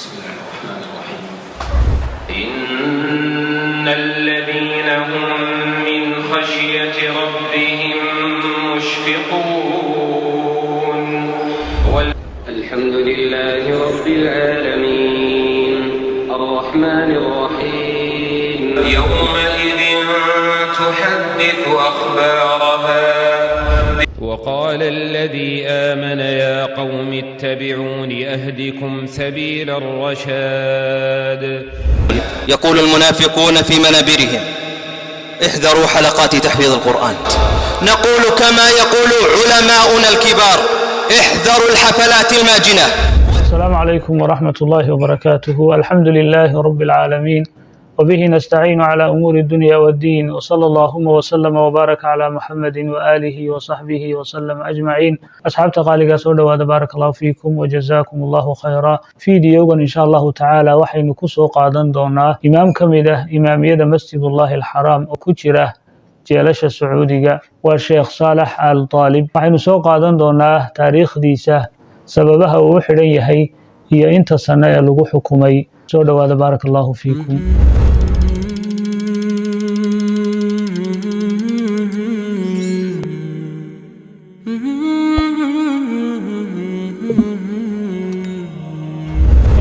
بسم الله الرحمن الرحيم. إن الذين هم من خشية ربهم مشفقون. الحمد لله رب العالمين الرحمن الرحيم. يومئذ تحدث أخبارها. وقال الذي آمن يا قوم اتبعون أهدكم سبيل الرشاد. يقول المنافقون في منابرهم: احذروا حلقات تحفيظ القرآن. نقول كما يقول علماؤنا الكبار: احذروا الحفلات الماجنة. السلام عليكم ورحمة الله وبركاته. الحمد لله رب العالمين، وبه نستعين على أمور الدنيا والدين، وصلى اللهم وسلم وبارك على محمد وآله وصحبه وسلم أجمعين. أصحابta qaaliga soo dhawaada, baarak allahu fiikum wajazakum allahu khayra. Fiidiyowgan insha allahu tacaala waxaynu ku soo qaadan doonaa imaam ka mid ah imaamiyada masjidullahi alxaraam oo ku jira jeelasha sacuudiga, waa sheekh saalax al taalib. waxaynu soo qaadan doonaa taariikhdiisa, sababaha uu u xidhan yahay iyo inta sano ee lagu xukumay. soo dhawaada, baarak allahu fiikum.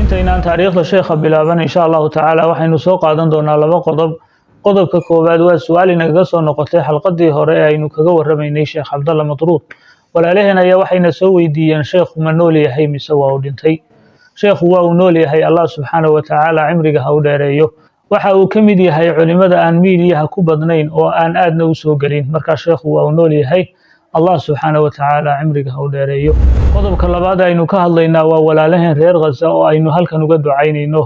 intaynaan taariikhda sheekha bilaaban insha allahu tacaala waxaynu soo qaadan doonaa laba qodob. qodobka koowaad waa su-aal inagaga soo noqotay xalqadii hore ee aynu kaga warramaynay sheekh cabdalla madruud. walaalaheen ayaa waxayna soo weydiiyeen, sheekhu ma nool yahay mise waa uu dhintay? sheekhu waa uu nool yahay, allah subxaanahu wa tacaala cimriga ha u dheereeyo. waxa uu ka mid yahay culimada aan miidiyaha ku badnayn oo aan aadna u soo gelin. markaa sheekhu waa uu nool yahay, allah subxaanahu wa tacaala cimriga ha u dheereeyo. qodobka labaad aynu ka hadlaynaa waa walaalaheen reer Gaza oo aynu halkan uga ducaynayno,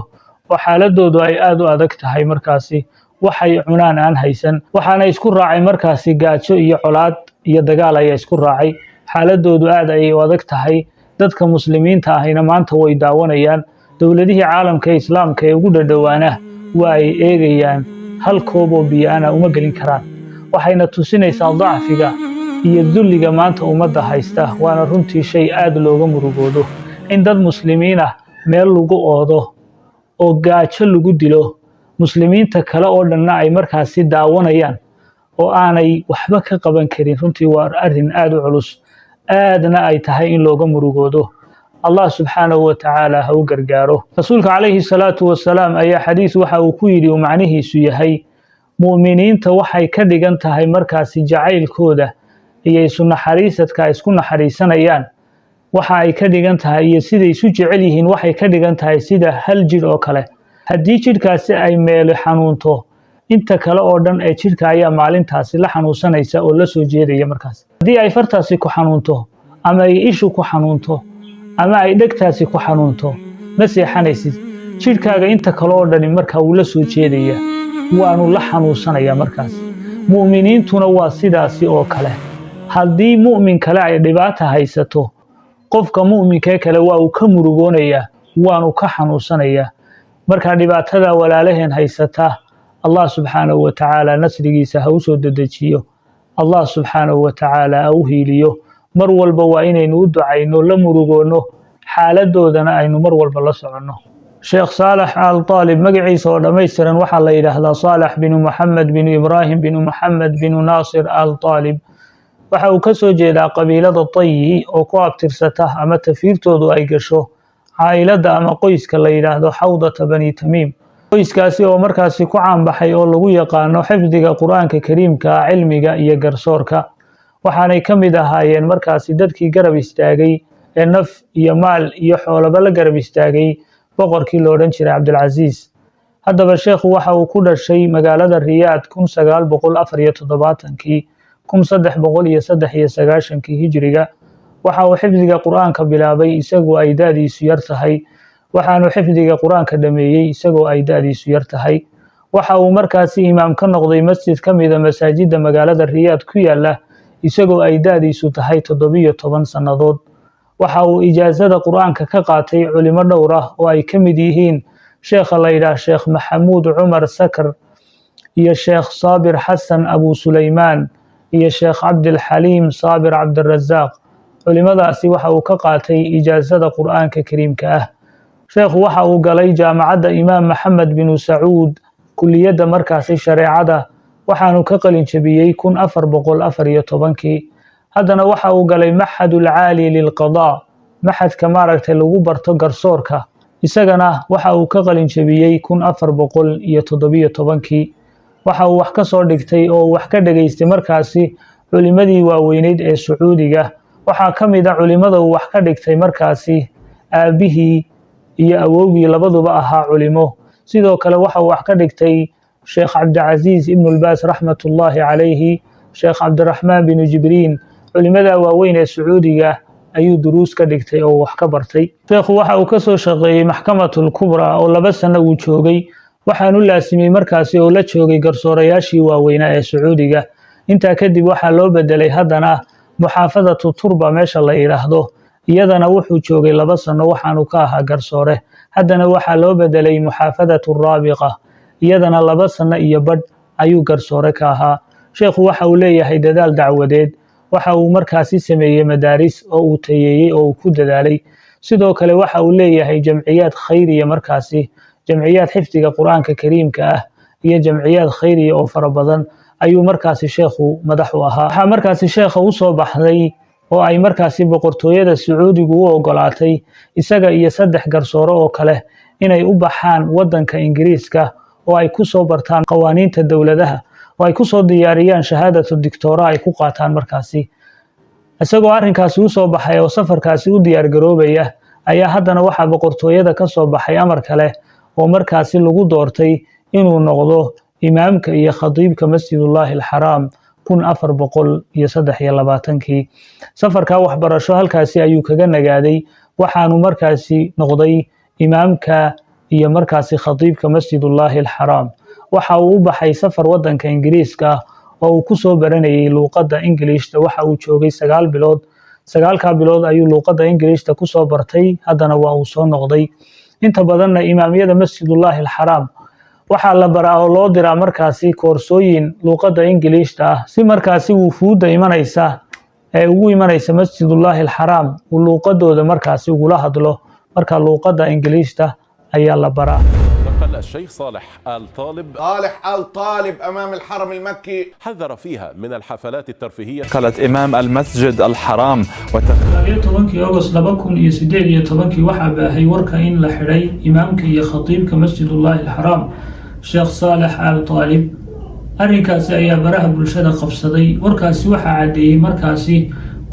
oo xaaladoodu ay aad u adag tahay. markaasi waxay cunaan aan haysan, waxaana isku raacay markaasi gaajo iyo colaad iyo dagaal ayaa isku raacay. xaaladoodu aad ayay u adag tahay. dadka muslimiinta ahina maanta way daawanayaan. dowladihii caalamka ee islaamka ee ugu dhadhowaana waa ay eegayaan. hal koob oo biyo-ana uma gelin karaan. waxayna tusinaysaa dacfiga iyo dulliga maanta ummadda haysta. waana runtii shay aad looga murugoodo in dad muslimiin ah meel lagu oodo oo gaajo lagu dilo, muslimiinta kale oo dhanna ay markaasi daawanayaan oo aanay waxba ka qaban karin. runtii waa arrin aad u culus, aadna ay tahay in looga murugoodo. allah subxaanahu wa tacaala ha u gargaaro. rasuulka calayhi salaatu wasalaam ayaa xadiis waxa uu ku yidhi uu macnihiisu yahay, mu'miniinta waxay ka dhigan tahay markaasi jacaylkooda iyo isu naxariisadka ay isku naxariisanayaan, waxa ay ka dhigan tahay iyo siday isu jecel yihiin waxay ka dhigan tahay sida hal jidh oo kale. haddii jidhkaasi ay meelo xanuunto, inta kale oo dhan ee jidhka ayaa maalintaasi la xanuunsanaysa oo la soo jeedaya. markaas haddii ay fartaasi ku xanuunto, ama ay ishu ku xanuunto, ama ay dhegtaasi ku xanuunto, ma seexanaysid. jidhkaaga inta kale oo dhani markaa wuu la soo jeedaya, waanu la xanuunsanayaa. markaas mu'miniintuna waa sidaasi oo kale. haddii mu'min kale ay dhibaata haysato, qofka mu'minkee kale waa uu ka murugoonayaa, waanu ka xanuunsanayaa. markaa dhibaatada walaalaheen haysata, allah subxaanahu wa tacaala nasrigiisa ha u soo dedejiyo. allah subxaanahu wa tacaala ha u hiiliyo. mar walba waa inaynu u ducayno, la murugoonno, xaaladoodana aynu mar walba la soconno. sheekh saalax al taalib magaciisa oo dhammaystiran waxaa la yidhaahdaa saalax binu maxamed binu ibraahim binu maxamed binu naasir al taalib. waxa uu ka soo jeedaa qabiilada Tayyi oo ku abtirsata ama tafiirtoodu ay gasho caa'ilada ama qoyska la yidhaahdo xawdata bani tamiim. qoyskaasi oo markaasi ku caanbaxay oo lagu yaqaano xifdiga qur-aanka kariimka, cilmiga iyo garsoorka. waxaanay ka mid ahaayeen markaasi dadkii garab istaagay ee naf iyo maal iyo xoolaba la garab istaagay boqorkii lo odhan jiray cabdilcasiis. haddaba sheekhu waxa uu ku dhashay magaalada riyaad 1947 1393 hijriga. waxa uu xifdiga qur-aanka bilaabay isagoo ay da'diisu yar tahay, waxaanu xifdiga qur-aanka dhameeyey isagoo ay da'diisu yar tahay. waxa uu markaasi imaam ka noqday masjid ka mida masaajidda magaalada riyaad ku yaala isagoo ay da'diisu tahay 17 sannadood. waxa uu ijaasada qur-aanka ka qaatay culimo dhowr ah oo ay ka mid yihiin sheekha la yidhaah sheekh maxamuud cumar sakar iyo sheekh saabir xasan abu sulaymaan iyo sheekh cabdilxaliim saabir cabdirasaaq. culimadaasi waxa uu ka qaatay ijaasada qur-aanka kariimka ah. sheekhu waxa uu galay jaamacadda imaam maxamed binu sacuud kuliyadda markaasi shareecada waxaanu ka qalin jabiyey 1414 haddana waxa uu galay maxadul caali lilqadaa maxadka maaragtay lagu barto garsoorka isagana waxa uu ka qalin jabiyey 1417 waxa uu wax ka soo dhigtay oo wax ka dhageystay markaasi culimadii waaweyneyd ee Sacuudiga waxaa kamid ah culimada uu wax ka dhigtay markaasi aabihii iyo awowgii labaduba ahaa culimo sidoo kale waxa uu wax ka dhigtay Sheekh Cabdulaziz ibn al-Baas rahmatullahi alayhi Sheekh Cabdurrahman bin Jibriin culimada waaweyn ee Sacuudiga ayuu duruus ka dhigtay oo wax ka bartay sheekhu waxa uu ka soo shaqeeyay maxkamatul kubra oo 2 sano uu joogay waxaanu laasimay markaasi oo la joogay garsoorayaashii waaweynaa ee Sacuudiga inta kadib waxa loo bedelay haddana muxaafadatu turba meesha la yiraahdo iyadana wuxuu joogay 2 sano waxaanu ka ahaa garsoore haddana waxa loo bedelay muxaafadatu raabiqa iyadana 2 sano iyo badh ayuu garsoore ka ahaa sheekhu waxa uu leeyahay dadaal dacwadeed waxa uu markaasi sameeyay madaaris oo uu tayeeyay oo uu ku dadaalay sidoo kale waxa uu leeyahay jamciyaad khayriya markaasi jamciyaad xifdiga quraanka kariimka ah iyo jamciyaad khayriya oo fara badan ayuu markaasi sheekhu madax u ahaa waxa markaasi sheekha u soo baxday oo ay markaasi boqortooyada Sacuudigu u ogolaatay isaga iyo 3 garsoore oo kale inay u baxaan wadanka Ingiriiska oo ay ku soo bartaan qawaaniinta dawladaha oo ay ku soo diyaariyaan shahaadatu doctora ay ku qaataan markaasi isagoo arrinkaasi u soo baxay oo safarkaasi u diyaar garoobaya ayaa haddana waxa boqortooyada ka soo baxay amar kale oo markaasi lagu doortay inuu noqdo imaamka iyo khadiibka masjidullaahi al-xaraam 1423 safarka waxbarasho halkaasi ayuu kaga nagaaday waxaanu markaasi noqday imaamka iyo markaasi khadiibka masjidullaahi al-xaraam waxa uu u baxay safar wadanka Ingiriiska oo uu ku soo baranayay luqadda Ingiriishta waxa uu joogay 9 bilood 9 bilood ayuu luqadda Ingiriishta ku soo bartay haddana waa uu soo noqday inta badanna imaamiyada masjidullaahi al-xaraam waxa la baraa oo loo diraa markaasi koorsooyin luqadda Ingiriishta ah si markaasi uu fuuda imanaysa ee ugu imanaysa masjidullaahi al-xaraam uu luqadooda markaasi ugu la hadlo marka luqadda Ingiriishta ayaa la baraa الشيخ صالح آل طالب أمام الحرم المكي حذر فيها من الحفلات الترفيهية قالت إمام المسجد الحرام tobankii August 2018 waxa baahay warka in la xiray imaamka iyo khatiibka masjidullaahi al-xaraam Sheekh Saleh Al Talib arrinkaasi ayaa baraha bulshada qabsaday warkaasi waxa cadeeyay markaasi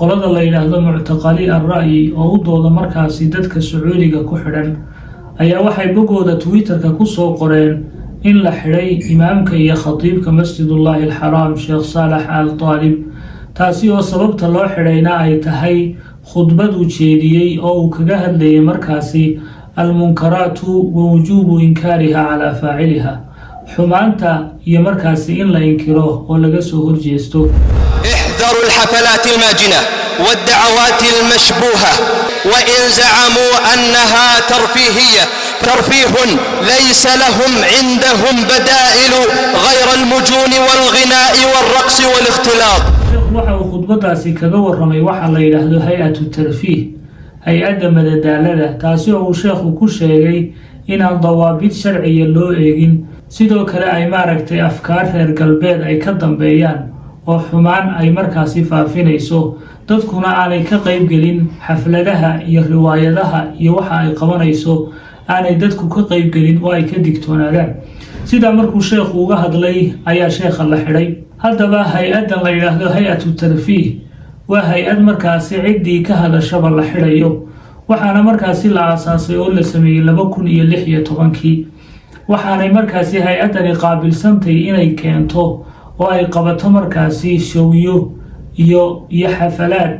qolada la yiraahdo mu'taqali ar-ra'yi oo u dooda markaasi dadka Sacuudiga ku xidhan ayaa waxay bogooda Twitterka ku soo qoreen in la xiray imaamka iyo khatiibka masjidullaahi al-xaraam Sheekh Saleh Al Talib taasi oo sababta loo xirayna ay tahay khudbad uu jeediyay oo uu kaga hadlayay markaasi al-munkaraatu wa wujubu inkaariha ala faa'iliha xumaanta iyo markaasi in la inkiro oo laga soo horjeesto احذروا الحفلات الماجنة والدعوات المشبوهة وإن زعموا أنها ترفيه ليس لهم عندهم بدائل غير المجون والغناء والرقص والاختلاط waxa uu khudbadaasi kaga warramay waxa la yiraahdo hay'atu tarfiih hay'adda madadaalada taasi oo uu sheekhu ku sheegay in aan dawaabid sharciya loo eegin sidoo kale ay maaragtay afkaar reer galbeed ay ka dambeeyaan oo xumaan ay markaasi faafinayso dadkuna aanay ka qayb gelin xafladaha iyo riwaayadaha iyo waxa ay qabanayso aanay dadku ka qayb gelin oo ay ka digtoonaadaan sida markuu sheekhu uga hadlay ayaa sheekha la xiray haddaba hay'adan la yiraahdo hay'atu tarfiih waa hay'ad markaasi ciddii ka hadashaba la xirayo waxaana markaasi la aasaasay oo la sameeyay 2016 waxaanay markaasi hay'adani qaabilsantay inay keento oo ay qabato markaasi showyo iyo xafalaad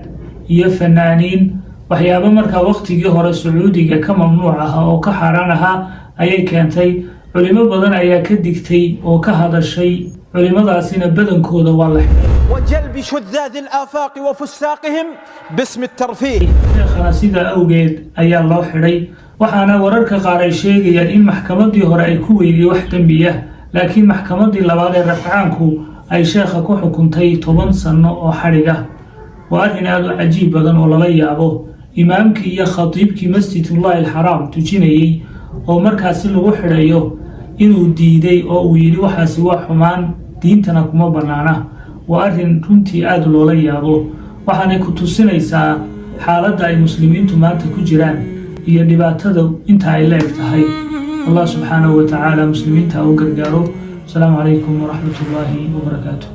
iyo fanaaniin waxyaabo markaa waqtigii hore Sacuudiga ka mamnuuc ah oo ka xaraan ah ayay keentay culimo badan ayaa ka digtay oo ka hadashay culimadaasina badankooda waa la xiray وجلب شذاذ الآفاق وفساقهم باسم الترفيه sheekhana sida awgeed ayaa loo xiray waxaana wararka qaar ay sheegayaan in maxkamadii hore ay ku weydiyay wax dambiya laakiin maxkamadii labaad ee rafcaanku ay sheekha ku xukuntay 10 sano oo xariga waa arrin aad u cajiib badan oo lala yaabo imaamkii iyo khatiibkii masjidullahi alxaraam tujinayey oo markaasi lagu xidhayo inuu diiday oo uu yidhi waxaasi waa xumaan diintana kuma bannaana waa arrin runtii aad loola yaabo waxaanay ku tusinaysaa xaaladda ay muslimiintu maanta ku jiraan iyo dhibaatada inta ay leeg tahay allah subxaanahu wa tacaala muslimiinta u gargaaro asalaamu calaykum waraxmatullaahi wabarakaatuh